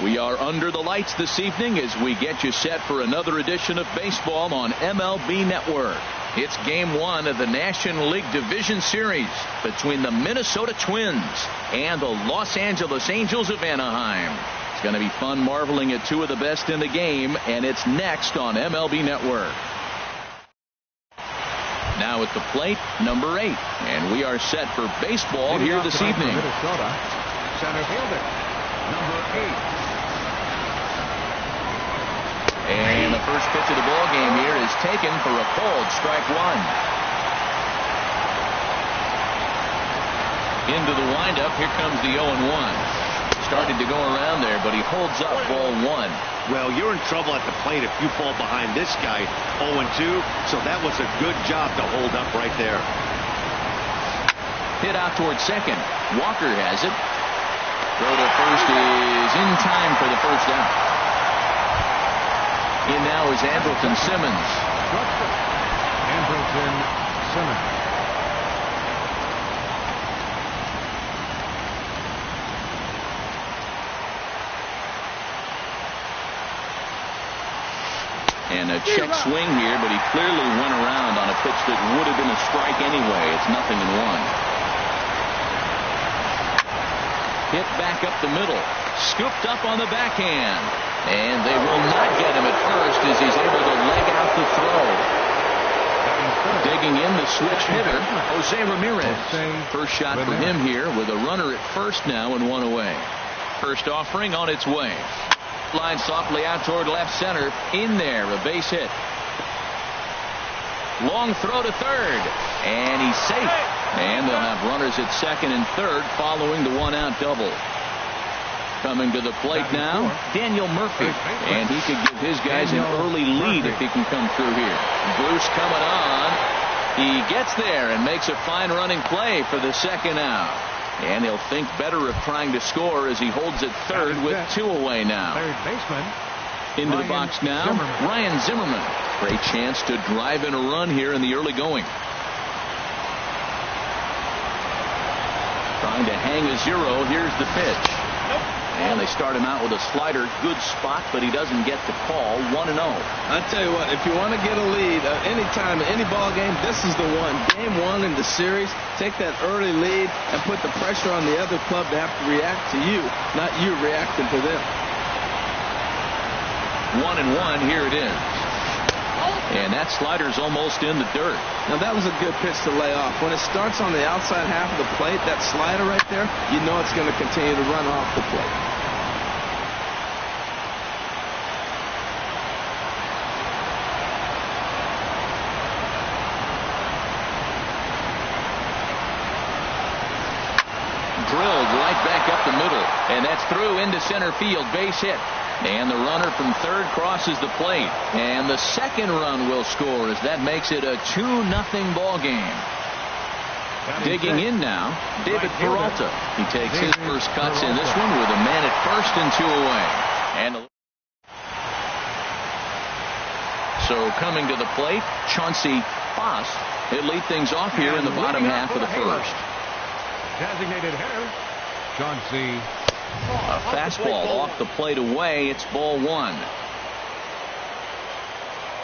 We are under the lights this evening as we get you set for another edition of baseball on MLB Network. It's Game 1 of the National League Division Series between the Minnesota Twins and the Los Angeles Angels of Anaheim. It's going to be fun marveling at two of the best in the game, and it's next on MLB Network. Now at the plate, number 8, and we are set for baseball here this evening. Minnesota, center fielder, number 8. And the first pitch of the ball game here is taken for a called strike one. Into the windup, here comes the 0-1. Started to go around there, but he holds up ball one. Well, you're in trouble at the plate if you fall behind this guy 0-2, so that was a good job to hold up right there. Hit out towards second. Walker has it. Throw to first is in time for the first out. In now is Andrelton Simmons. Andrelton Simmons. And a check swing here, but he clearly went around on a pitch that would have been a strike anyway. It's 0-1. Hit back up the middle. Scooped up on the backhand. And they will not get him at first as he's able to leg out the throw. Digging in the switch hitter, Jose Ramirez. First shot for him here with a runner at first now and one away. First offering on its way. Line softly out toward left center. In there, a base hit. Long throw to third. And he's safe. And they'll have runners at second and third following the one-out double. Coming to the plate now, Daniel Murphy. And he could give his guys an early lead if he can come through here. Bruce coming on. He gets there and makes a fine running play for the second out. And he'll think better of trying to score as he holds at third with 2 away now. Third baseman. Into the box now, Ryan Zimmerman. Great chance to drive in a run here in the early going. Trying to hang a 0. Here's the pitch. And they start him out with a slider. Good spot, but he doesn't get the call. 1-0. I'll tell you what, if you want to get a lead any time in any ball game, this is the one. Game 1 in the series, take that early lead and put the pressure on the other club to have to react to you, not you reacting to them. 1-1, here it is. And that slider's almost in the dirt. Now that was a good pitch to lay off. When it starts on the outside half of the plate, that slider right there, you know it's going to continue to run off the plate. Drilled right back up the middle. And that's through into center field. Base hit. And the runner from third crosses the plate. And the second run will score as that makes it a 2-0 ball game. Digging in now, David Peralta. He takes his first cuts in this one with a man at first and 2 away. And so coming to the plate, Chauncey Foss. He'll lead things off here in the bottom half of the first. Designated hitter, Chauncey. A fastball off the plate away. It's ball 1.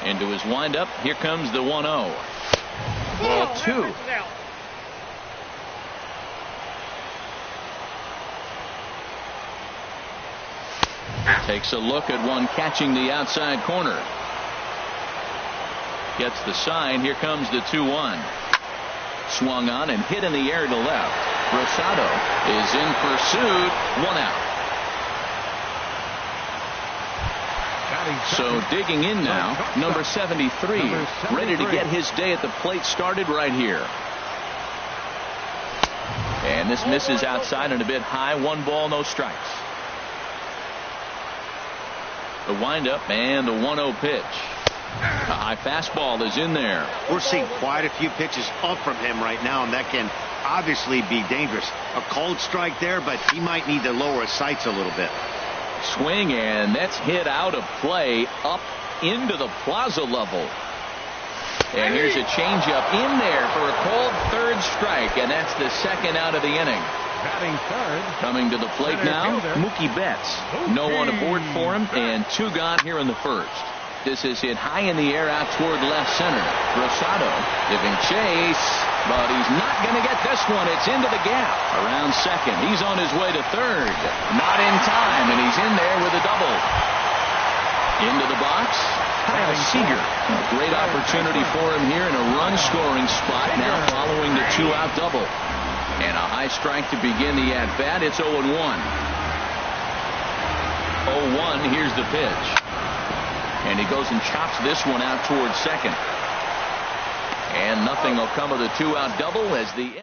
Into his windup. Here comes the 1-0. Ball 2. Takes a look at one catching the outside corner. Gets the sign. Here comes the 2-1. Swung on and hit in the air to left. Rosado is in pursuit. 1 out. So digging in now, number 73, ready to get his day at the plate started right here. And this misses outside and a bit high. 1 ball, no strikes. The windup and the 1-0 pitch. A high fastball is in there. We're seeing quite a few pitches up from him right now, and that can obviously be dangerous. A cold strike there, but he might need to lower his sights a little bit. Swing, and that's hit out of play up into the plaza level. And here's a changeup in there for a called third strike, and that's the second out of the inning. Batting third. Coming to the plate now, Mookie Betts. No one aboard for him, and 2 gone here in the first. This is hit high in the air out toward left center. Rosado giving chase, but he's not going to get this one. It's into the gap. Around second. He's on his way to third. Not in time, and he's in there with a double. Into the box, Kyle Seager. A great opportunity for him here in a run-scoring spot now following the 2-out double. And a high strike to begin the at-bat. It's 0-1. 0-1, here's the pitch. And he goes and chops this one out towards second. And nothing will come of the 2-out double as the...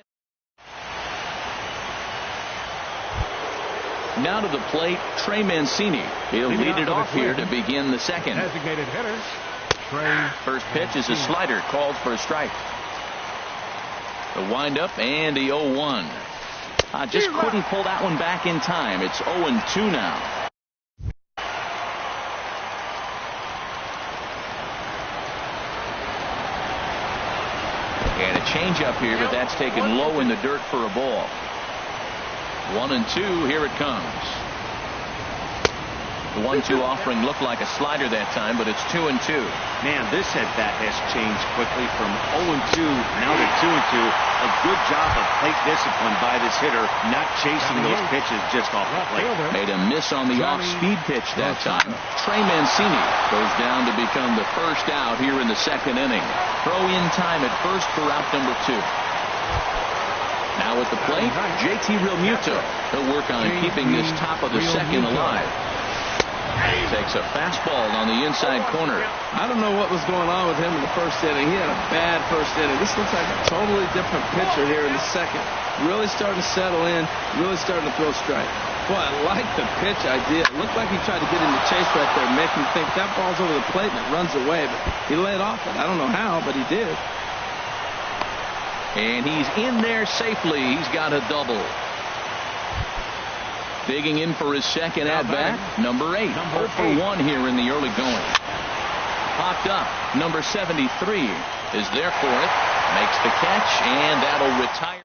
Now to the plate, Trey Mancini. He'll lead it off here to begin the second. Designated hitter, Trey. First pitch is a slider called for a strike. The windup and the 0-1. Just couldn't pull that one back in time. It's 0-2 now. And a changeup here, but that's taken low in the dirt for a ball. 1-2, here it comes. The 1-2 offering looked like a slider that time, but it's 2-2. Man, this at bat has changed quickly from 0-2 now to 2-2. A good job of plate discipline by this hitter, not chasing those pitches just off the plate. Made a miss on the off-speed pitch that time. Trey Mancini goes down to become the first out here in the second inning. Throw in time at first for out number 2. Now at the plate, JT Realmuto. He'll work on keeping this top of the second alive. Takes a fastball on the inside corner. I don't know what was going on with him in the first inning. He had a bad first inning. This looks like a totally different pitcher here in the second. Really starting to settle in. Really starting to throw strike. Boy, I like the pitch idea. It looked like he tried to get in the chase right there, make him think that ball's over the plate and it runs away. But he laid off it. I don't know how, but he did. And he's in there safely. He's got a double. Digging in for his second at-bat, number 8. 0 for 1 here in the early going. Popped up, number 73 is there for it. Makes the catch, and that'll retire.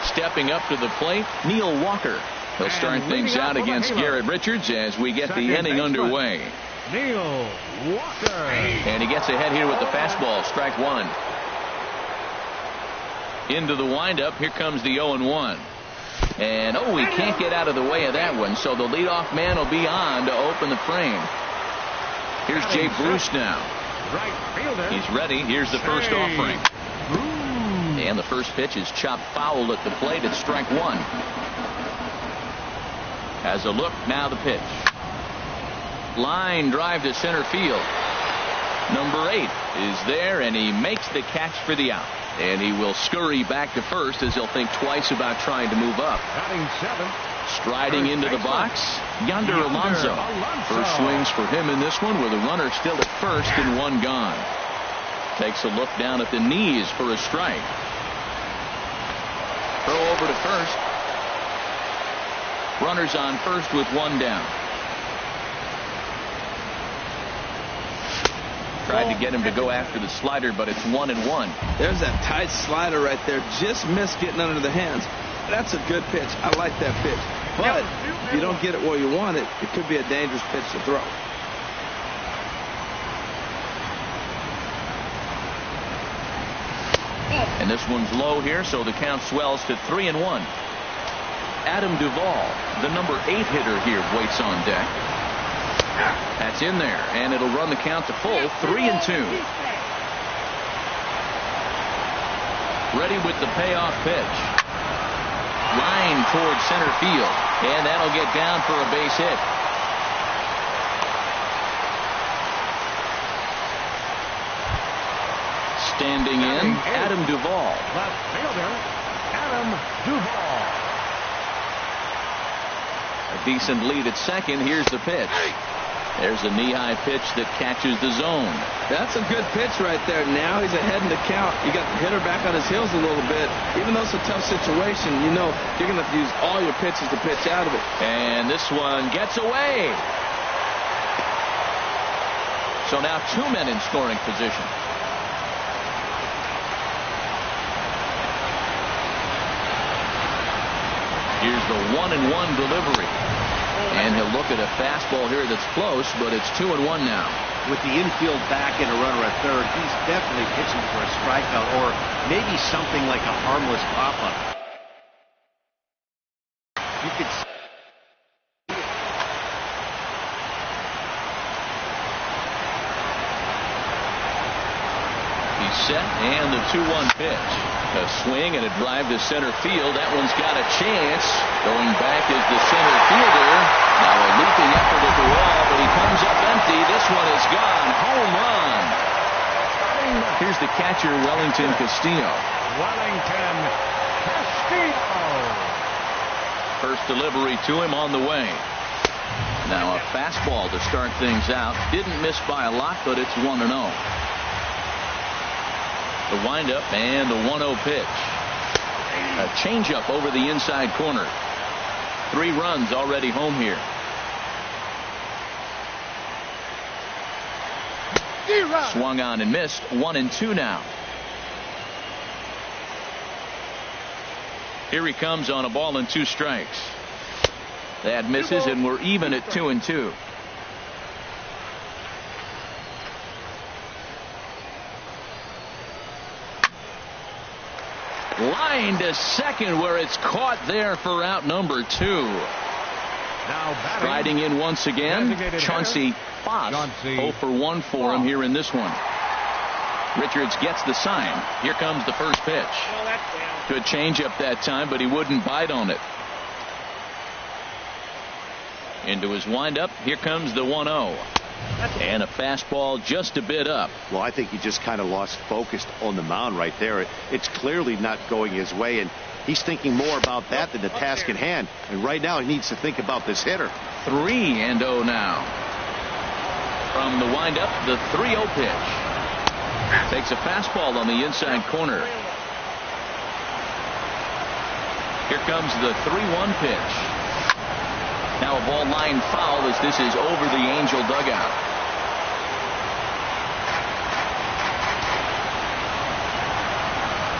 Stepping up to the plate, Neil Walker. He'll start things out against Garrett Richards as we get the inning underway. Neil Walker. And he gets ahead here with the fastball, strike 1. Into the windup, here comes the 0-1. And he can't get out of the way of that one, so the leadoff man will be on to open the frame. Here's Jay Bruce now. He's ready. Here's the first offering. And the first pitch is chopped foul at the plate. It's strike 1. Has a look, now the pitch. Line drive to center field. Number 8 is there, and he makes the catch for the out. And he will scurry back to first as he'll think twice about trying to move up. Striding into the box, Yonder Alonso. First swings for him in this one with a runner still at first and 1 gone. Takes a look down at the knees for a strike. Throw over to first. Runners on first with 1 down. Tried to get him to go after the slider, but it's 1-1. There's that tight slider right there. Just missed getting under the hands. That's a good pitch. I like that pitch. But if you don't get it where you want it, it could be a dangerous pitch to throw. And this one's low here, so the count swells to 3-1. Adam Duvall, the number 8 hitter here, waits on deck. That's in there, and it'll run the count to full, 3-2. Ready with the payoff pitch. Line towards center field, and that'll get down for a base hit. Standing in, Adam Duvall. Left fielder, Adam Duvall. A decent lead at second. Here's the pitch. There's a knee-high pitch that catches the zone. That's a good pitch right there. Now he's ahead in the count. You got the hitter back on his heels a little bit. Even though it's a tough situation, you know you're going to have to use all your pitches to pitch out of it. And this one gets away. So now 2 men in scoring position. Here's the 1-1 delivery. And he'll look at a fastball here that's close, but it's 2-1 now. With the infield back and a runner at third, he's definitely pitching for a strikeout or maybe something like a harmless pop-up. You could see he's set, and the 2-1 pitch. A swing and a drive to center field. That one's got a chance. Going back is the center fielder. Now a leaping effort at the wall, but he comes up empty. This one is gone. Home run. Here's the catcher, Wellington Castillo. Wellington Castillo. First delivery to him on the way. Now a fastball to start things out. Didn't miss by a lot, but it's 1-0. The windup and the 1-0 pitch. A changeup over the inside corner. 3 runs already home here. Swung on and missed. 1-2 now. Here he comes on a ball and 2 strikes. That misses, and we're even at 2-2. Line to second, where it's caught there for out number 2. Now striding in once again, Chauncey Foss. 0 for 1 for him here in this one. Richards gets the sign. Here comes the first pitch. Good changeup that time, but he wouldn't bite on it. Into his windup. Here comes the 1-0. And a fastball just a bit up. Well, I think he just kind of lost focus on the mound right there. It's clearly not going his way, and he's thinking more about that than the task at hand. And right now he needs to think about this hitter. 3-0 now. From the windup, the 3-0 pitch. Takes a fastball on the inside corner. Here comes the 3-1 pitch. Now a ball line foul as this is over the Angel dugout.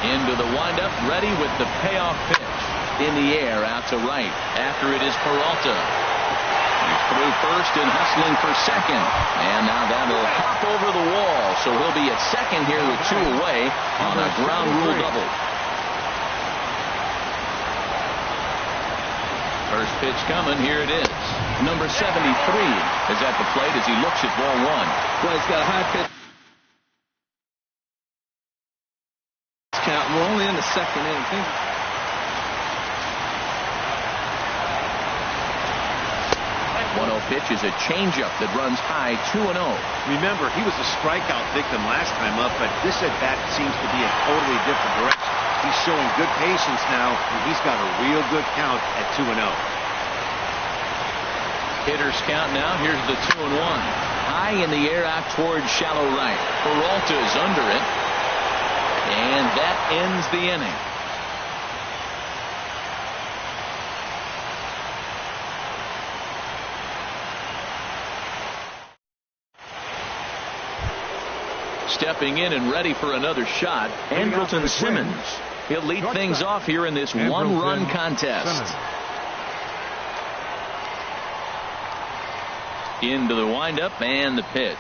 Into the windup, ready with the payoff pitch. In the air, out to right. After it is Peralta. He's through first and hustling for second. And now that'll hop over the wall. So he'll be at second here with 2 away on a ground rule double. First pitch coming. Here it is. Number 73 is at the plate as he looks at ball 1. Well, he's got a high pitch count. We're only in the second inning. 1-0 pitch is a changeup that runs high. 2-0. Remember, he was a strikeout victim last time up, but this at bat seems to be a totally different direction. He's showing good patience now, and he's got a real good count at 2-0. Hitters count now. Here's the 2-1. High in the air out towards shallow right. Peralta is under it. And that ends the inning. Stepping in and ready for another shot, Andrelton Simmons. He'll lead things off here in this 1-run contest. Into the windup and the pitch.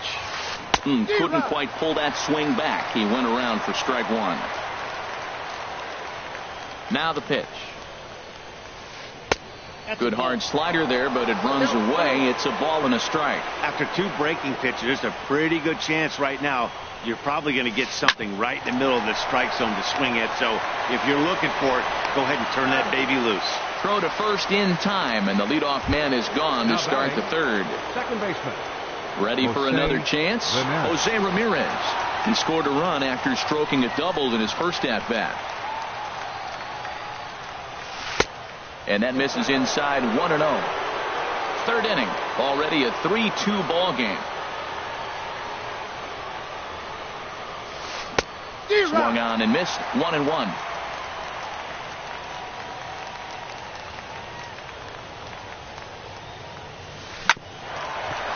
Couldn't quite pull that swing back. He went around for strike 1. Now the pitch. Good hard slider there, but it runs away. It's a ball and a strike. After 2 breaking pitches, there's a pretty good chance right now you're probably going to get something right in the middle of the strike zone to swing at. So if you're looking for it, go ahead and turn that baby loose. Throw to first in time, and the leadoff man is gone to start the third. Second baseman. Ready for another chance? Jose Ramirez. He scored a run after stroking a double in his first at-bat. And that misses inside. 1-0. Third inning. Already a 3-2 ball game. Swung on and missed. 1-1.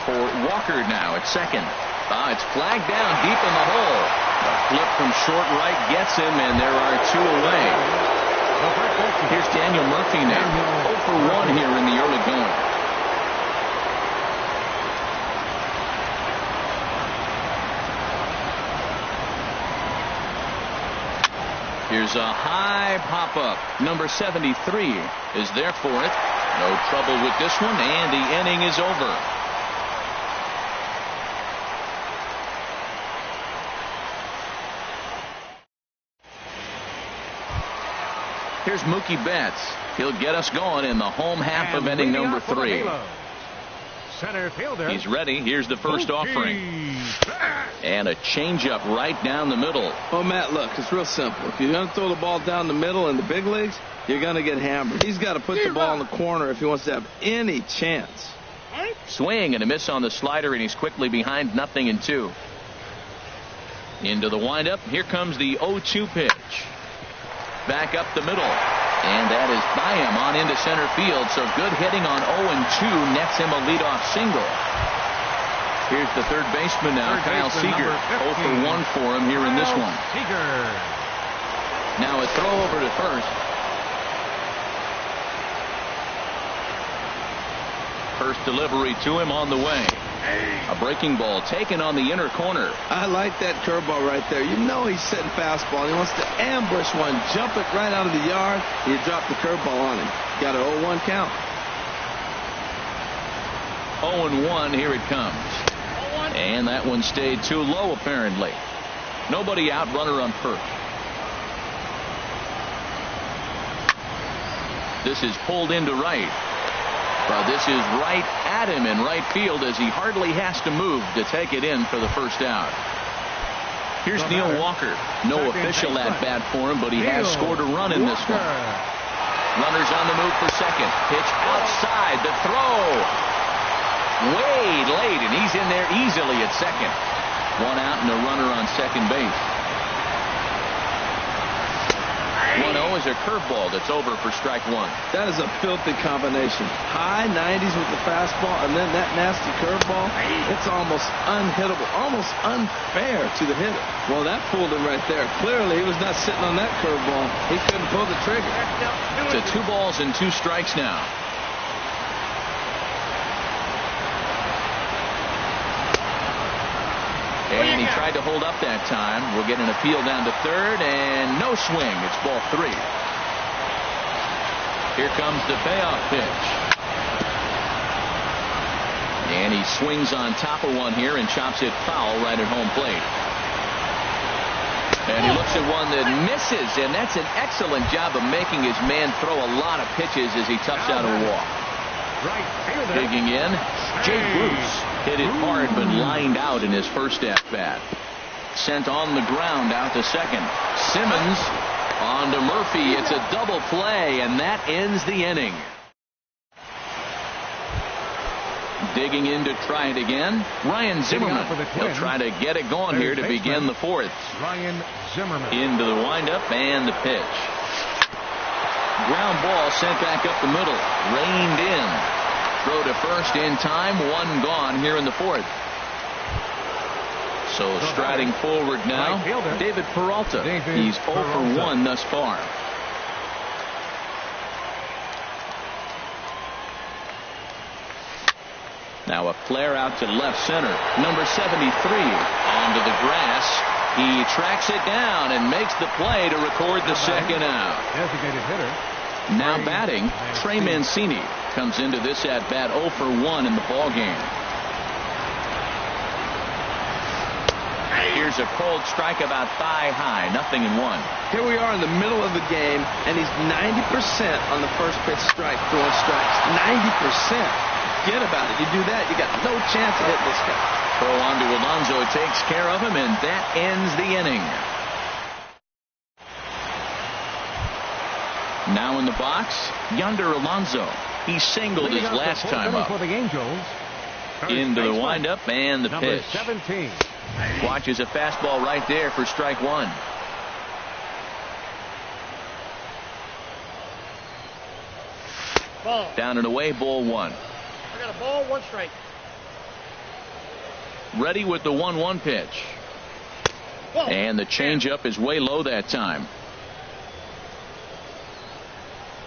For Walker now at second. It's flagged down deep in the hole. A flip from short right gets him, and there are 2 away. The first baseman, Here's Daniel Murphy now. 0 for 1 here in the early going. Here's a high pop-up. Number 73 is there for it. No trouble with this one, and the inning is over. Here's Mookie Betts. He'll get us going in the home half of inning number 3. Center fielder. He's ready. Here's the first offering. And a changeup right down the middle. Oh, Matt, look, it's real simple. If you're going to throw the ball down the middle in the big leagues, you're going to get hammered. He's got to put the ball in the corner if he wants to have any chance. Swing and a miss on the slider, and he's quickly behind 0-2. Into the windup. Here comes the 0-2 pitch. Back up the middle. And that is by him on into center field. So good hitting on 0-2 nets him a leadoff single. Here's the third baseman now, Kyle Seager. 0 for 1 for him here in this one. Now a throw over to first. First delivery to him on the way. A breaking ball taken on the inner corner. I like that curveball right there. You know he's setting fastball. He wants to ambush one, jump it right out of the yard. You drop the curveball on him. Got an 0-1 count. 0-1, here it comes. And that one stayed too low, apparently. Nobody out, runner on first. This is pulled into right. Well, this is right at him in right field as he hardly has to move to take it in for the first out. Here's Neil Walker. No official at bat for him, but he has scored a run in this one. Runners on the move for second. Pitch outside. The throw. Way late, and he's in there easily at second. One out and a runner on second base. 1-0 is a curveball that's over for strike one. That is a filthy combination. High 90s with the fastball and then that nasty curveball. It's almost unhittable, almost unfair to the hitter. Well, that fooled him right there. Clearly, he was not sitting on that curveball. He couldn't pull the trigger. To 2 balls and 2 strikes now. And he tried to hold up that time. We'll get an appeal down to third, and no swing. It's ball 3. Here comes the payoff pitch. And he swings on top of one here and chops it foul right at home plate. And he looks at one that misses, and that's an excellent job of making his man throw a lot of pitches as he toughs out a walk. Digging in, Jay Bruce hit it hard but lined out in his first at-bat. Sent on the ground out to second. Simmons on to Murphy. It's a double play, and that ends the inning. Digging in to try it again, Ryan Zimmerman. He'll try to get it going here to begin the fourth. Ryan Zimmerman. Into the windup and the pitch. Ground ball sent back up the middle. Reined in. Throw to first in time. 1 gone here in the fourth. So striding forward now, David Peralta. He's 0 for 1 thus far. Now a flare out to left center. Number 73 onto the grass. He tracks it down and makes the play to record the second out. Designated hitter. Now batting, Trey Mancini comes into this at bat 0 for 1 in the ball game. Here's a cold strike about thigh high, 0-1. Here we are in the middle of the game, and he's 90% on the first pitch strike, throwing strikes. 90%. Forget about it. You do that, you got no chance of hitting this guy. Throw on to Alonso takes care of him, and that ends the inning. Now in the box, Yonder Alonso. He singled his last time up. For the Angels. Into the windup and the pitch. 17. Watches a fastball right there for strike one. Ball. Down and away, ball 1. I got a ball, 1 strike. Ready with the 1-1 pitch. Ball. And the changeup is way low that time.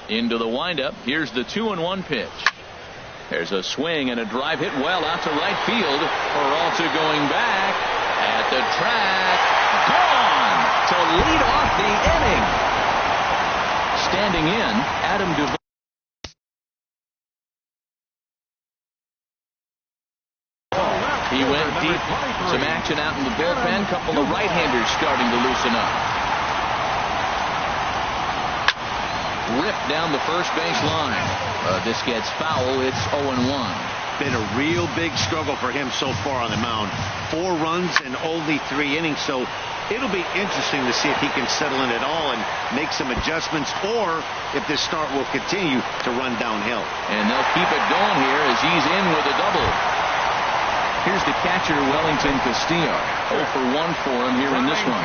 Into the windup. Here's the 2-1 pitch. There's a swing and a drive hit well out to right field. Peralta going back at the track. Gone to lead off the inning. Standing in, Adam Duvall. He went deep. Some action out in the bullpen. Couple of right-handers starting to loosen up. Ripped down the first base line. This gets foul. It's 0-1. Been a real big struggle for him so far on the mound. 4 runs and only 3 innings, so it'll be interesting to see if he can settle in at all and make some adjustments, or if this start will continue to run downhill. And they'll keep it going here as he's in with a double. Here's the catcher, Wellington Castillo. 0 for 1 for him here in this one.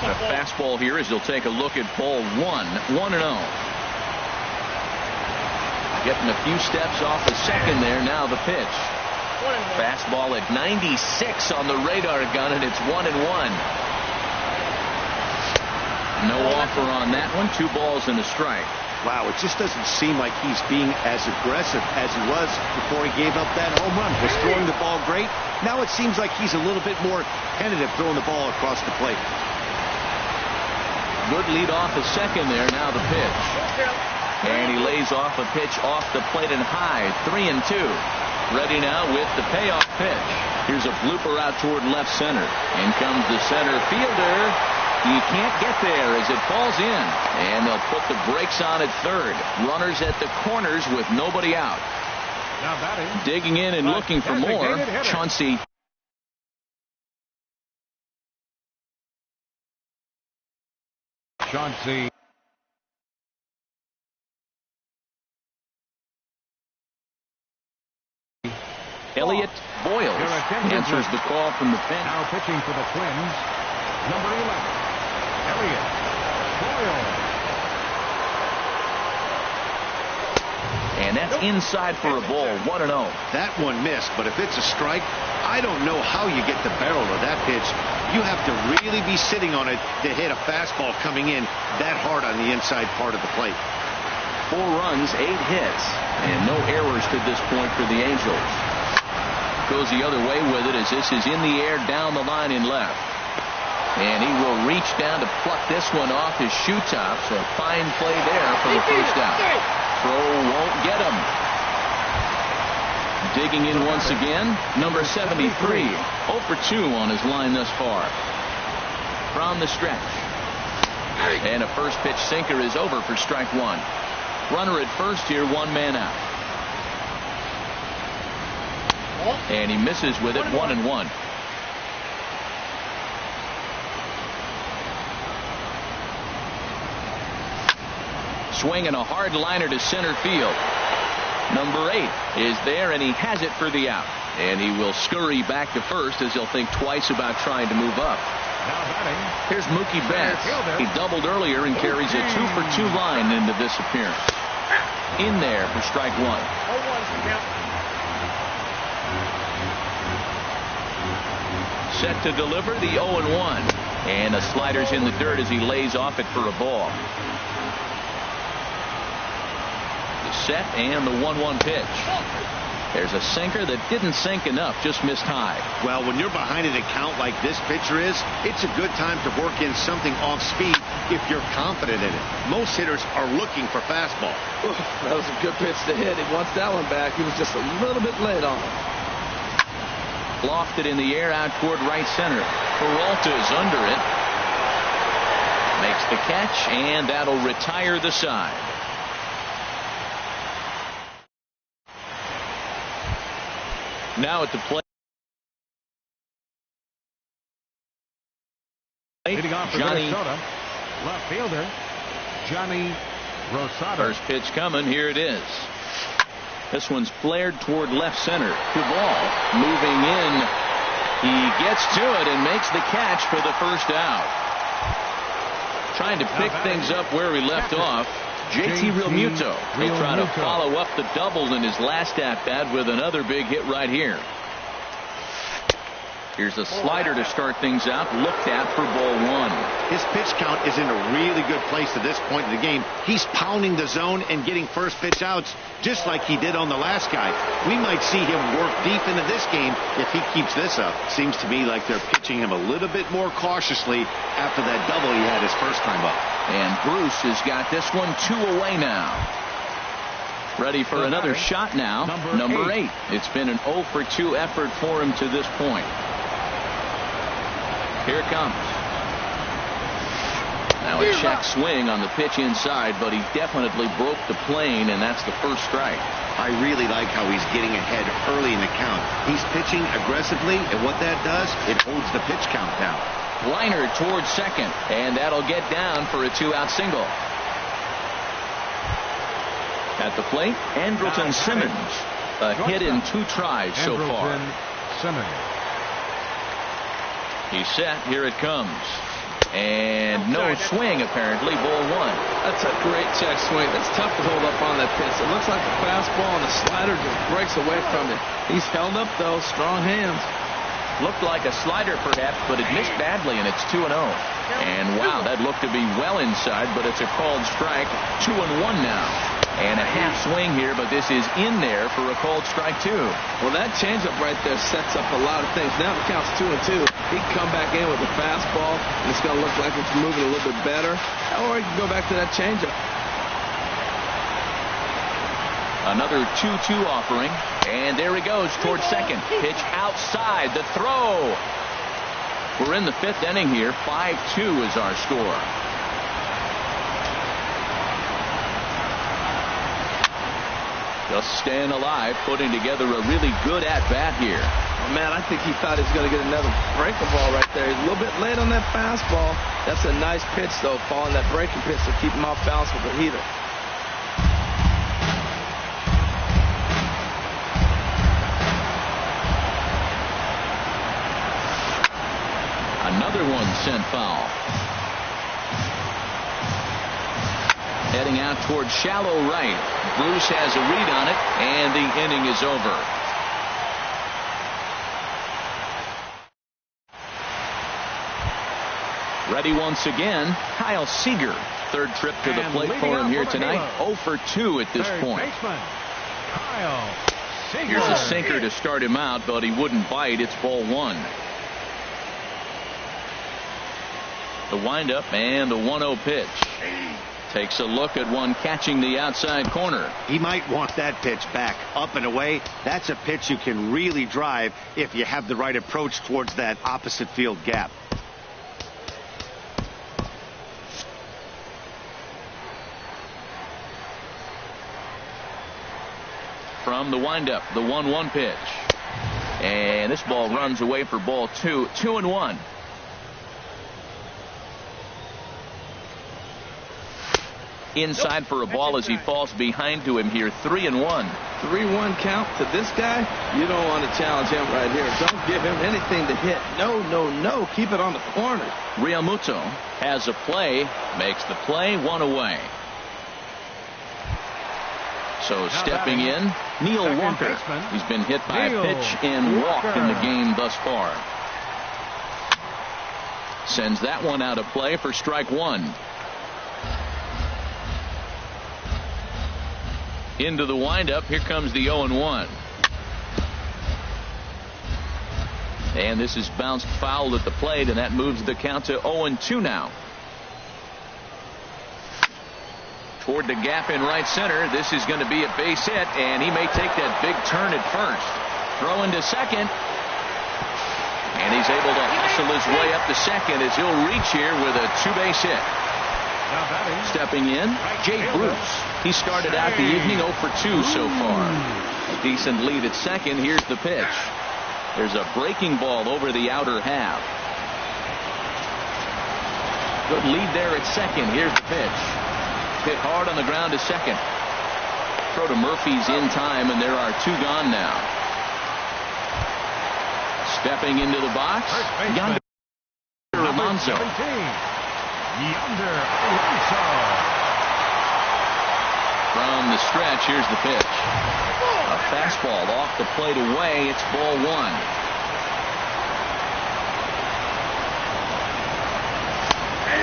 The fastball here as he'll take a look at ball 1. 1-0. Getting a few steps off the second there. Now the pitch. Fastball at 96 on the radar gun, and it's 1-1. No offer on that one. 2 balls and a strike. Wow, it just doesn't seem like he's being as aggressive as he was before he gave up that home run. Was throwing the ball great. Now it seems like he's a little bit more tentative throwing the ball across the plate. Good lead off the second there. Now the pitch. And he lays off a pitch off the plate and high. 3-2. Ready now with the payoff pitch. Here's a blooper out toward left center. In comes the center fielder. He can't get there as it falls in. And they'll put the brakes on at third. Runners at the corners with nobody out. Now batting. Digging in and looking for more. Chauncey. Chauncey. Elliott Boyles answers the call from the pen. Now pitching for the Twins, number 11, Elliott Boyles. And that's inside for a ball. 1-0. That one missed, but if it's a strike, I don't know how you get the barrel of that pitch. You have to really be sitting on it to hit a fastball coming in that hard on the inside part of the plate. 4 runs, 8 hits, and no errors to this point for the Angels. Goes the other way with it as this is in the air down the line in left. And he will reach down to pluck this one off his shoe top. So a fine play there for the first out. Throw won't get him. Digging in once again, number 73. 0 for 2 on his line thus far. From the stretch. And a first pitch sinker is over for strike 1. Runner at first here, 1 man out. And he misses with it. 1-1. Swinging a hard liner to center field. Number 8 is there, and he has it for the out. And he will scurry back to first as he'll think twice about trying to move up. Here's Mookie Betts. He doubled earlier and carries a 2 for 2 line into this appearance. In there for strike 1. Set to deliver the 0-1. And the slider's in the dirt as he lays off it for a ball. The set and the 1-1 pitch. There's a sinker that didn't sink enough, just missed high. Well, when you're behind an account like this pitcher is, it's a good time to work in something off speed if you're confident in it. Most hitters are looking for fastball. That was a good pitch to hit. He wants that one back. He was just a little bit late on it. Lofted in the air out toward right center. Peralta's under it. Makes the catch, and that'll retire the side. Now at the plate. Johnny left fielder Johnny Rosado. First pitch coming. Here it is. This one's flared toward left center. Duvall moving in. He gets to it and makes the catch for the first out. Trying to pick things up where he left off. JT Realmuto. He'll try to follow up the double in his last at-bat with another big hit right here. Here's a slider to start things out, looked at for ball one. His pitch count is in a really good place at this point in the game. He's pounding the zone and getting first pitch outs just like he did on the last guy. We might see him work deep into this game if he keeps this up. Seems to me like they're pitching him a little bit more cautiously after that double he had his first time up. And Bruce has got this one 2 away now. Ready for another shot now. Number 8. It's been an 0 for 2 effort for him to this point. Here it comes. Now a check swing on the pitch inside, but he definitely broke the plane, and that's the first strike. I really like how he's getting ahead early in the count. He's pitching aggressively, and what that does, it holds the pitch count down. Liner towards second, and that'll get down for a 2-out single. At the plate, Andrelton Simmons. A hit in 2 tries so far. He's set. Here it comes. And no swing, apparently. Ball one. That's a great check swing. It's tough to hold up on that pitch. It looks like the fastball and the slider just breaks away from it. He's held up, though. Strong hands. Looked like a slider, perhaps, but it missed badly, and it's 2-0. And, wow, that looked to be well inside, but it's a called strike. 2-1 now. And a half swing here, but this is in there for a called strike, too. Well, that changeup right there sets up a lot of things. Now the count's 2-2. He can come back in with a fastball, and it's going to look like it's moving a little bit better. Or he can go back to that changeup. Another 2-2 offering. And there he goes towards second. Pitch outside. The throw. We're in the 5th inning here. 5-2 is our score. Just staying alive, putting together a really good at-bat here. Oh, man, I think he thought he was going to get another breaking ball right there. He's a little bit late on that fastball. That's a nice pitch, though, following that breaking pitch to keep him off balance with the heater. Another one sent foul. Heading out towards shallow right. Bruce has a read on it, and the inning is over. Ready once again, Kyle Seager. 3rd trip to the plate for him here tonight. 0 for 2 at this point. Here's a sinker to start him out, but he wouldn't bite. It's ball one. The windup and the 1-0 pitch. Takes a look at one catching the outside corner. He might want that pitch back up and away. That's a pitch you can really drive if you have the right approach towards that opposite field gap. From the windup, the 1-1 pitch. And this ball runs away for ball 2. 2-1. Inside for a ball as he falls behind to him here. 3-1. 3-1 count to this guy. You don't want to challenge him right here. Don't give him anything to hit. No. Keep it on the corner. Realmuto has a play, makes the play, 1 away. So stepping in, Neil Walker. He's been hit by a pitch and walked in the game thus far. Sends that one out of play for strike 1. Into the windup. Here comes the 0-1. And this is bounced foul at the plate, and that moves the count to 0-2 now. Toward the gap in right center. This is going to be a base hit, and he may take that big turn at first. Throw into second. And he's able to hustle his way up to second as he'll reach here with a 2-base hit. Stepping in, Jay Bruce. He started out the evening 0 for 2 so far. A decent lead at second. Here's the pitch. There's a breaking ball over the outer half. Good lead there at second. Here's the pitch. Hit hard on the ground to second. Throw to Murphy's in time, and there are 2 gone now. Stepping into the box, Yonder Alonso. From the stretch, here's the pitch. A fastball off the plate away. It's ball 1.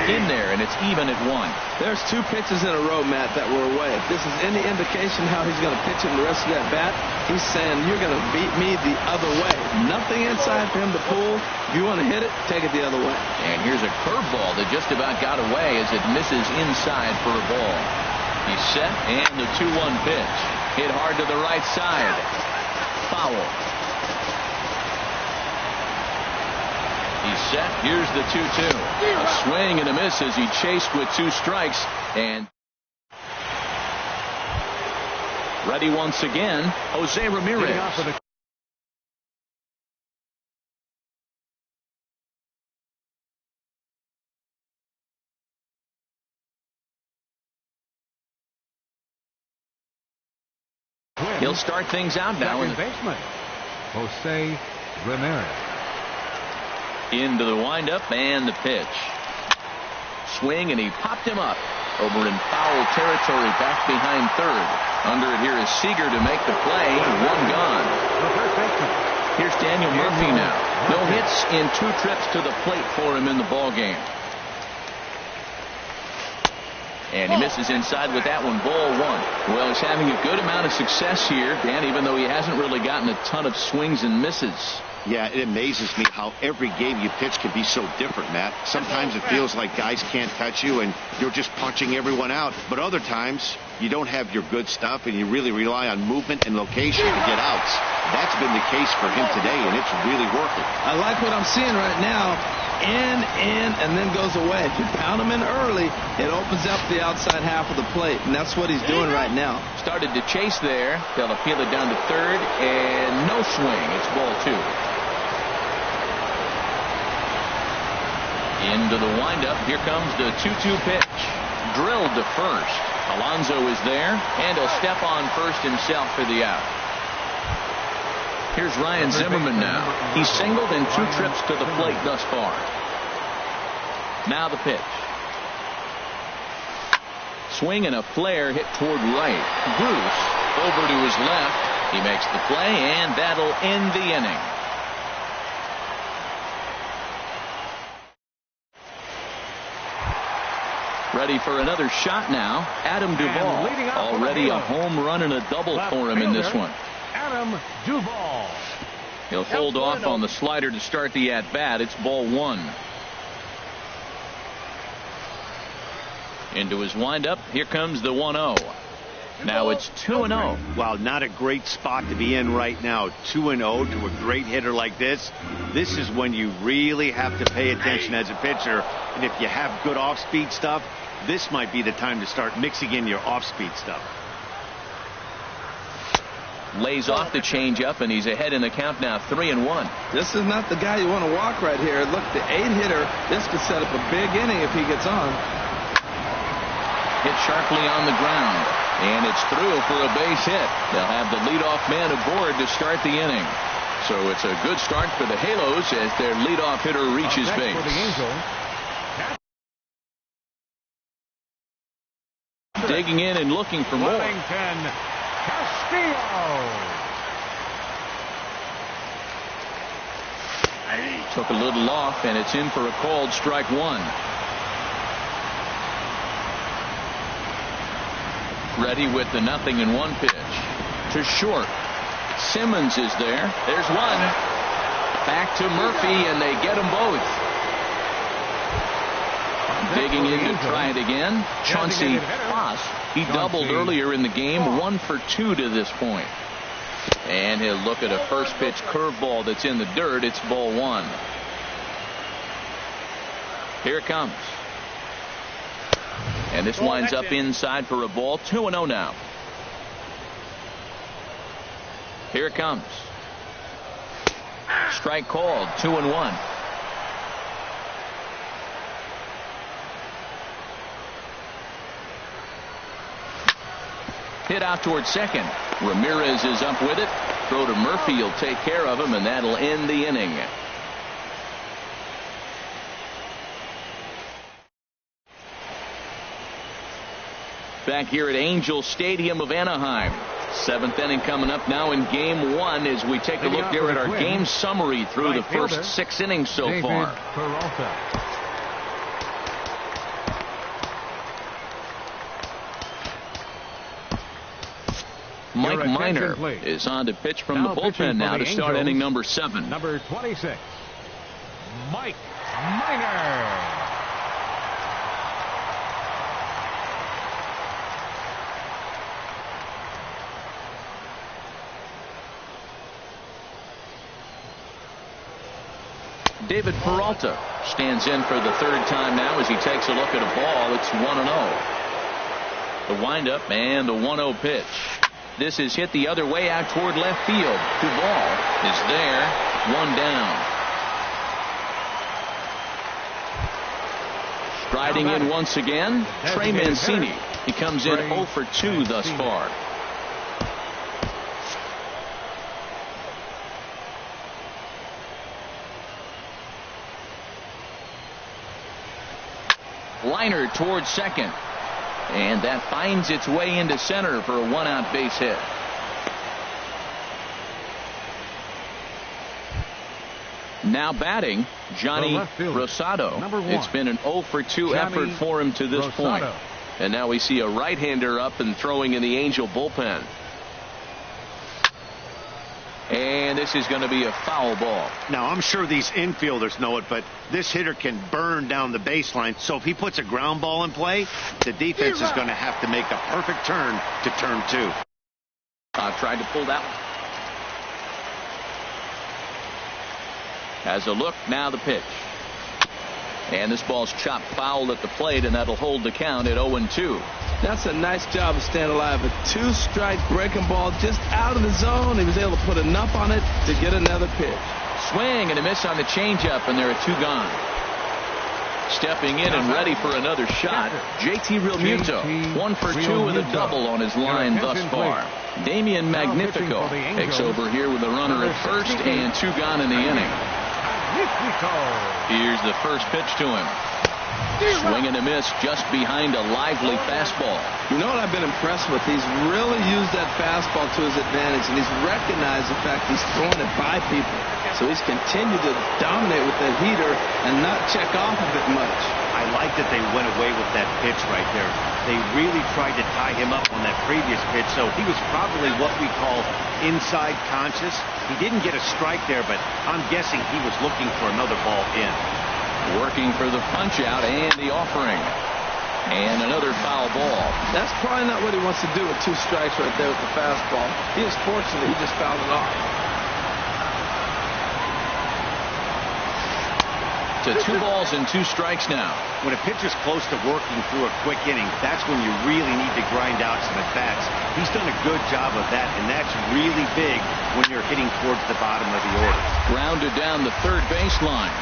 in there, and it's even at 1. There's 2 pitches in a row, Matt, that were away. If this is any indication how he's going to pitch in the rest of that bat, he's saying you're going to beat me the other way. Nothing inside for him to pull. If you want to hit it, take it the other way. And here's a curveball that just about got away as it misses inside for a ball. He's set, and the 2-1 pitch. Hit hard to the right side. Foul. He's set. Here's the 2-2. A swing and a miss as he chased with 2 strikes. And ready once again, Jose Ramirez. He'll start things out now. Second baseman, Jose Ramirez. Into the windup and the pitch. Swing, and he popped him up over in foul territory back behind third. Under it here is Seager to make the play. 1 gone. Here's Daniel Murphy now. No hits in 2 trips to the plate for him in the ball game. And he misses inside with that one. Ball 1. Well, he's having a good amount of success here, Dan, even though he hasn't really gotten a ton of swings and misses. Yeah, it amazes me how every game you pitch can be so different, Matt. Sometimes it feels like guys can't touch you and you're just punching everyone out. But other times you don't have your good stuff and you really rely on movement and location to get outs. That's been the case for him today, and it's really working. I like what I'm seeing right now. In, and then goes away. If you pound him in early, it opens up the outside half of the plate, and that's what he's doing right now. Started to chase there. They'll appeal it down to third, and no swing. It's ball 2. Into the windup. Here comes the 2-2 pitch. Drilled to first. Alonso is there, and he'll step on first himself for the out. Here's Ryan Zimmerman now. He's singled in 2 trips to the plate thus far. Now the pitch. Swing and a flare hit toward right. Bruce over to his left. He makes the play, and that'll end the inning. Ready for another shot now. Adam Duvall. Already a home run and a double for him in this one. Adam Duvall. He'll hold off on the slider to start the at-bat. It's ball 1. Into his windup. Here comes the 1-0. Now it's 2-0. Well, not a great spot to be in right now. 2-0 to a great hitter like this. This is when you really have to pay attention as a pitcher. And if you have good off-speed stuff, this might be the time to start mixing in your off-speed stuff. Lays off the changeup, and he's ahead in the count now, 3-1. This is not the guy you want to walk right here. Look, the 8-hitter, this could set up a big inning if he gets on. Hit sharply on the ground, and it's through for a base hit. They'll have the leadoff man aboard to start the inning. So it's a good start for the Halos as their leadoff hitter reaches base. Digging in and looking for more. Took a little off, and it's in for a called strike 1. Ready with the 0-1 pitch. To short. Simmons is there. There's one. Back to Murphy, and they get them both. Digging in to try it again. Chauncey Foss. He doubled earlier in the game. 1 for 2 to this point. And he'll look at a first pitch curveball that's in the dirt. It's ball 1. Here it comes. And this winds up inside for a ball. 2-0 now. Here it comes. Strike called. 2-1. Hit out towards second. Ramirez is up with it. Throw to Murphy. He'll take care of him, and that'll end the inning. Back here at Angel Stadium of Anaheim. 7th inning coming up now in game 1 as we take a look here at our game summary through the first 6 innings so far. Mike attention, Minor please. is on to pitch from Now the pitching bullpen for now the to start Angels, inning number 7. Number 26, Mike Minor. David Peralta stands in for the 3rd time now as he takes a look at a ball. It's 1-0. The windup and the 1-0 pitch. This is hit the other way out toward left field. Duvall is there. 1 down. Striding in once again, Trey Mancini. He comes in 0 for 2 thus far. Liner towards second. And that finds its way into center for a 1-out base hit. Now batting, Johnny Rosado. It's been an 0 for 2 effort for him to this point. And now we see a right-hander up and throwing in the Angel bullpen. And this is going to be a foul ball. Now, I'm sure these infielders know it, but this hitter can burn down the baseline. So if he puts a ground ball in play, the defense is going to have to make a perfect turn to turn 2. Tried to pull that one. Has a look, now the pitch. And this ball's chopped foul at the plate, and that'll hold the count at 0-2. That's a nice job of staying alive. A 2-strike breaking ball just out of the zone. He was able to put enough on it to get another pitch. Swing and a miss on the changeup, and there are 2 gone. Stepping in and ready for another shot, JT Realmuto. 1 for 2 with a double on his line thus far. Damian Magnifico takes over here with a runner at first and 2 gone in the inning. Here's the first pitch to him. Swing and a miss just behind a lively fastball. You know what I've been impressed with? He's really used that fastball to his advantage, and he's recognized the fact he's throwing it by people. So he's continued to dominate with that heater and not check off of it much. I like that they went away with that pitch right there. They really tried to tie him up on that previous pitch, so he was probably what we call inside conscious. He didn't get a strike there, but I'm guessing he was looking for another ball in. Working for the punch out and the offering. And another foul ball. That's probably not what he wants to do with 2 strikes right there with the fastball. He is fortunate he just fouled it off. To 2 balls and 2 strikes now. When a pitcher's close to working through a quick inning, that's when you really need to grind out some at-bats. He's done a good job of that, and that's really big when you're hitting towards the bottom of the order. Grounded down the third baseline.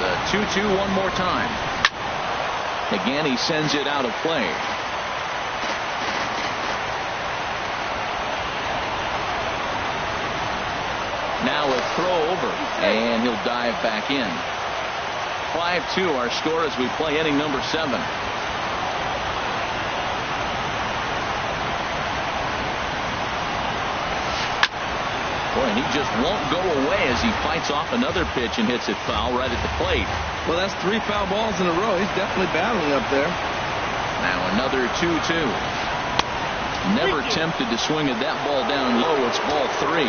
The 2-2 one more time. Again, he sends it out of play. Now a throw over, and he'll dive back in. 5-2 our score as we play inning number 7. Boy, and he just won't go away as he fights off another pitch and hits it foul right at the plate. Well, that's 3 foul balls in a row. He's definitely battling up there. Now another 2-2. Never tempted to swing at that ball down low. It's ball 3.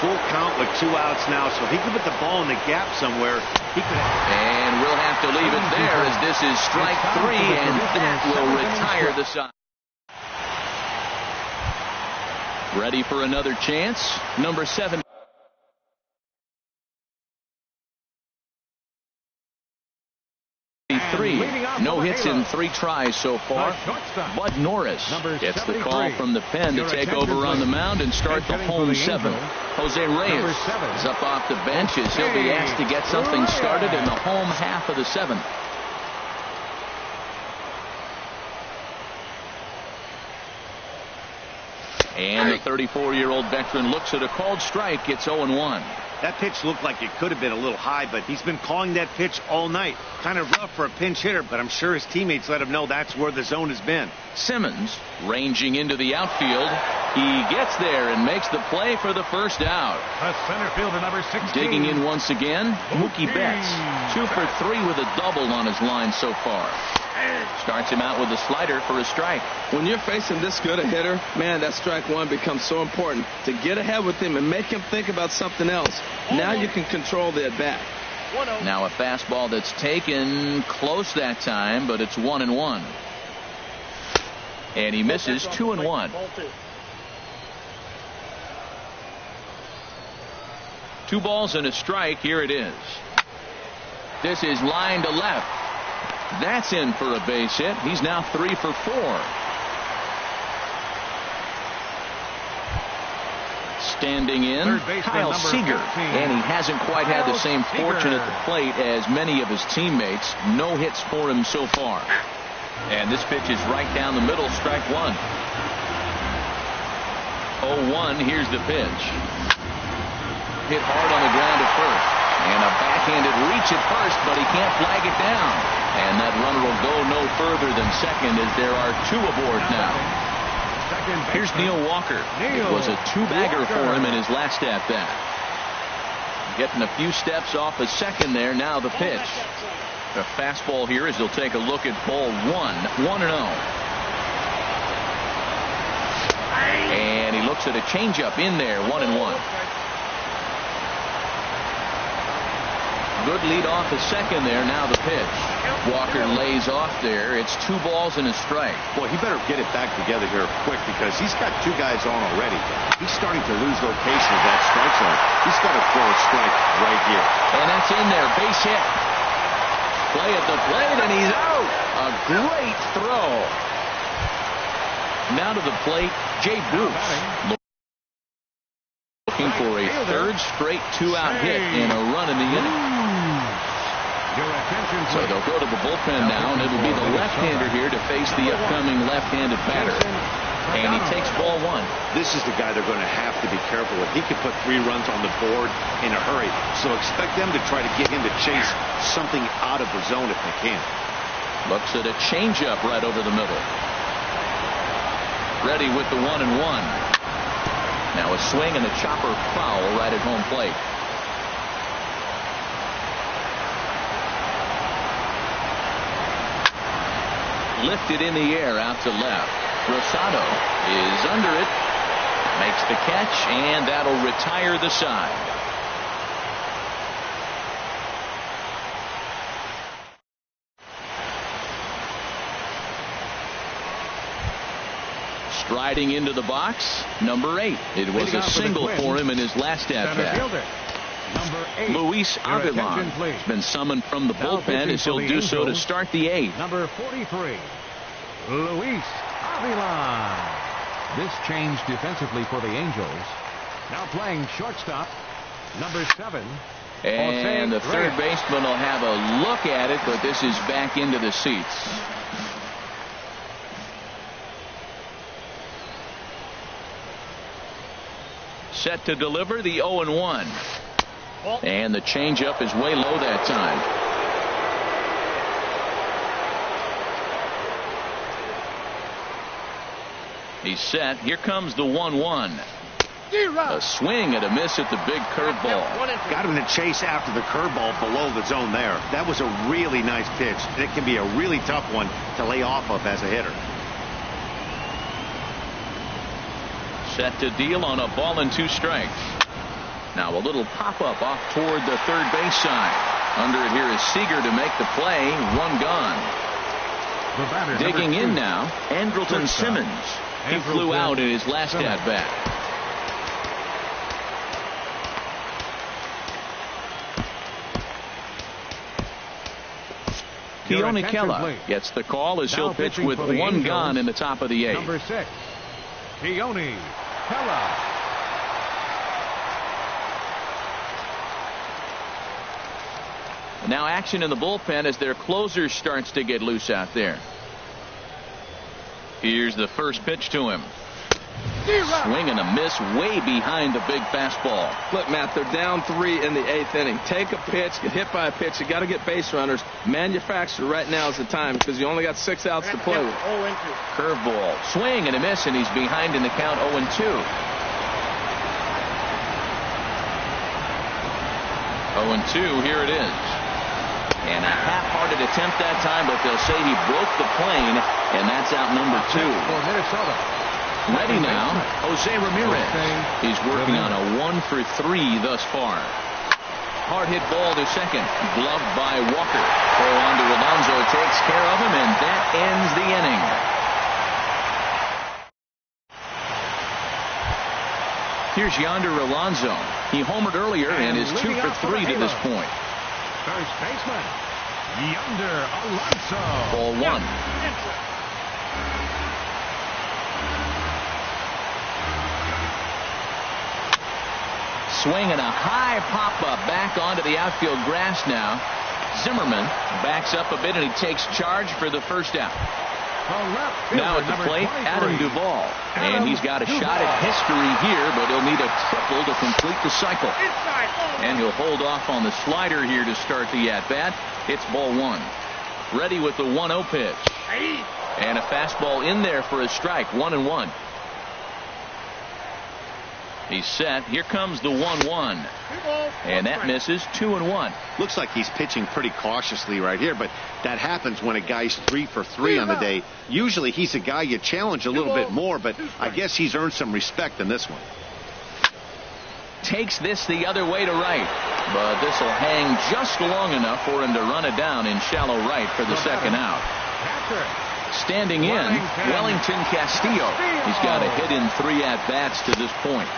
Full count with 2 outs now, so if he could put the ball in the gap somewhere, he could. And we'll have to leave it there as this is strike 3, and that will retire the side. Ready for another chance. Number 7. No hits in 3 tries so far. Bud Norris gets the call from the pen to take over on the mound and start the home 7. Jose Reyes is up off the bench as he'll be asked to get something started in the home half of the 7th. And the 34-year-old veteran looks at a called strike. It's 0-1. That pitch looked like it could have been a little high, but he's been calling that pitch all night. Kind of rough for a pinch hitter, but I'm sure his teammates let him know that's where the zone has been. Simmons ranging into the outfield. He gets there and makes the play for the first out. The center fielder, number 16. Digging in once again, Mookie Betts. 2 for 3 with a double on his line so far. Starts him out with a slider for a strike. When you're facing this good a hitter, man, that strike one becomes so important to get ahead with him and make him think about something else. Now you can control the at-bat. Now a fastball that's taken close that time, but it's 1-1. And he misses 2-1. 2 balls and a strike. Here it is. This is line to left. That's in for a base hit. He's now 3 for 4. Standing in, Kyle Seager. And he hasn't quite had the same fortune at the plate as many of his teammates. No hits for him so far. And this pitch is right down the middle, strike one. 0-1, here's the pitch. Hit hard on the ground at first. And a backhanded reach at first, but he can't flag it down. And that runner will go no further than second as there are 2 aboard now. Here's Neil Walker. It was a 2-bagger for him in his last at-bat. Getting a few steps off a second there. Now the pitch. The fastball here as he'll take a look at ball 1. 1-0. And he looks at a changeup in there. 1-1. Good lead off a second there. Now the pitch. Walker lays off there. It's 2 balls and a strike. Boy, he better get it back together here quick because he's got 2 guys on already. He's starting to lose location of that strike zone. He's got to throw a strike right here. And that's in there. Base hit. Play at the plate, and he's out. A great throw. Now to the plate, Jay Bruce. Looking for a 3rd straight 2-out hit and a run in the inning. So they'll go to the bullpen now, and it'll be the left-hander here to face the upcoming left-handed batter. And he takes ball 1. This is the guy they're going to have to be careful with. He can put 3 runs on the board in a hurry. So expect them to try to get him to chase something out of the zone if they can. Looks at a changeup right over the middle. Ready with the 1-1. Now a swing and a chopper foul right at home plate. Lifted in the air out to left. Rosado is under it. Makes the catch, and that'll retire the side. Striding into the box, number 8. It was a single for him in his last at-bat. Luis Avilan has been summoned from the bullpen as he'll do so to start the 8th. Number 43, Luis Avilan. This change defensively for the Angels. Now playing shortstop, number 7. And the third baseman will have a look at it, but this is back into the seats. Set to deliver the 0-1. And the changeup is way low that time. He's set. Here comes the 1-1. A swing and a miss at the big curveball. Got him to chase after the curveball below the zone there. That was a really nice pitch. It can be a really tough one to lay off of as a hitter. Set to deal on a ball and 2 strikes. Now a little pop-up off toward the third base side. Under it here is Seager to make the play. 1 gone. Digging in now, Andrelton Simmons. He flew out in his last at-bat. Keone Kela gets the call as he'll pitch with 1 gone in the top of the 8th. Number 6, Keone Kela. Now action in the bullpen as their closer starts to get loose out there. Here's the first pitch to him. Swing and a miss way behind the big fastball. Look, Matt, they're down 3 in the 8th inning. Take a pitch, get hit by a pitch. You got to get base runners. Manufacture right now is the time because you only got 6 outs to play with. Curveball, swing and a miss, and he's behind in the count 0-2. 0-2, here it is. And a half-hearted attempt that time, but they'll say he broke the plane, and that's out number 2. For Minnesota. Ready now, Jose Ramirez. He's working on a 1-for-3 thus far. Hard hit ball to second, gloved by Walker. Throw on to Alonso, takes care of him, and that ends the inning. Here's Yonder Alonso. He homered earlier and is 2-for-3 to this point. First baseman, Yonder Alonso. Ball 1. Swing and a high pop-up back onto the outfield grass now. Zimmerman backs up a bit and he takes charge for the first out. Now at the plate, Adam Duvall. And he's got a shot at history here, but he'll need a triple to complete the cycle. And he'll hold off on the slider here to start the at-bat. It's ball 1. Ready with the 1-0 pitch. And a fastball in there for a strike. 1-1. He's set. Here comes the 1-1. And that misses. 2-1. Looks like he's pitching pretty cautiously right here, but that happens when a guy's 3-for-3 on the day. Usually he's a guy you challenge a little bit more, but I guess he's earned some respect in this one. Takes this the other way to right, but this will hang just long enough for him to run it down in shallow right for the second out. Standing in, Wellington Castillo. He's got a hit in 3 at-bats to this point.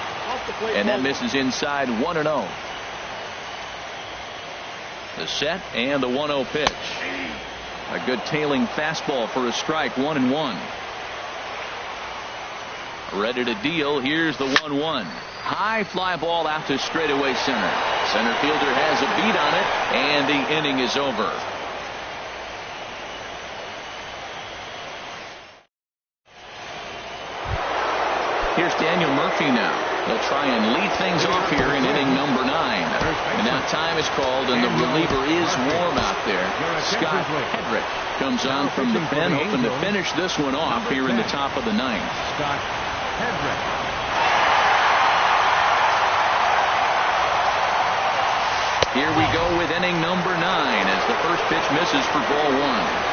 And that misses inside. 1-0. The set and the 1-0 pitch. A good tailing fastball for a strike. 1-1. Ready to deal. Here's the 1-1. High fly ball out to straightaway center. Center fielder has a beat on it, and the inning is over. Here's Daniel Murphy now. He'll try and lead things off here in inning number 9. And now time is called, and the reliever is warm out there. Scott Hedrick comes on from the pen, hoping to finish this one off here in the top of the 9th. Scott Hedrick. Here we go with inning number 9 as the first pitch misses for ball 1.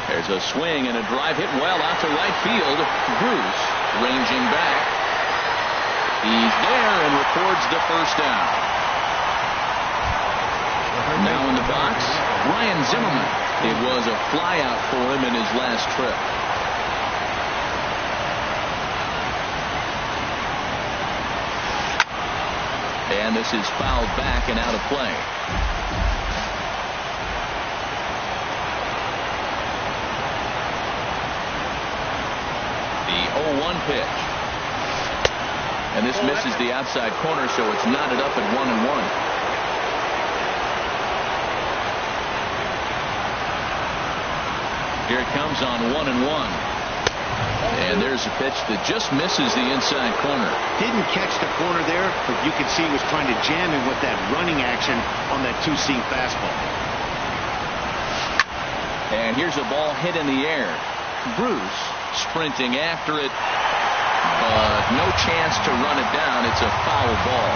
There's a swing and a drive hit well out to right field. Bruce ranging back. He's there and records the first down. Now in the box, Ryan Zimmerman. It was a flyout for him in his last trip. And this is fouled back and out of play. The 0-1 pitch. And this misses the outside corner, so it's knotted up at 1-1. Here it comes on 1-1. And there's a pitch that just misses the inside corner. Didn't catch the corner there, but you can see he was trying to jam him with that running action on that two-seam fastball. And here's a ball hit in the air. Bruce sprinting after it, but no chance to run it down. It's a foul ball.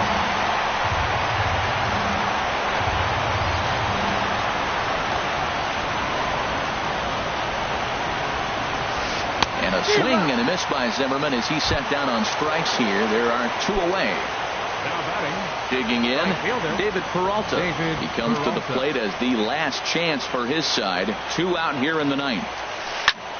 And a swing and a miss by Zimmerman as he sat down on strikes here. There are 2 away. Digging in, David Peralta. He comes to the plate as the last chance for his side. 2 out here in the 9th.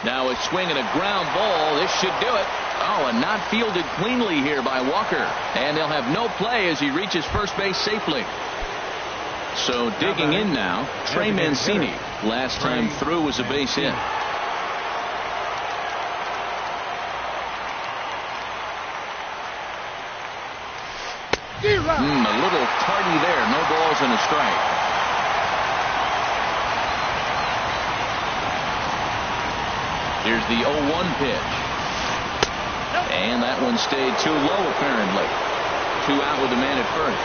Now a swing and a ground ball. This should do it. Oh, and not fielded cleanly here by Walker. And they'll have no play as he reaches first base safely. So digging in now, Trey Mancini. Last time through was a base hit. A little tardy there. No balls and a strike. Here's the 0-1 pitch. And that one stayed too low, apparently. 2 out with the man at first.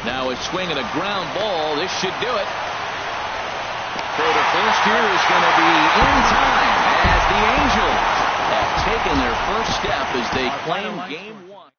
Now a swing and a ground ball. This should do it. Throw to first here is going to be in time as the Angels have taken their first step as they claim game one.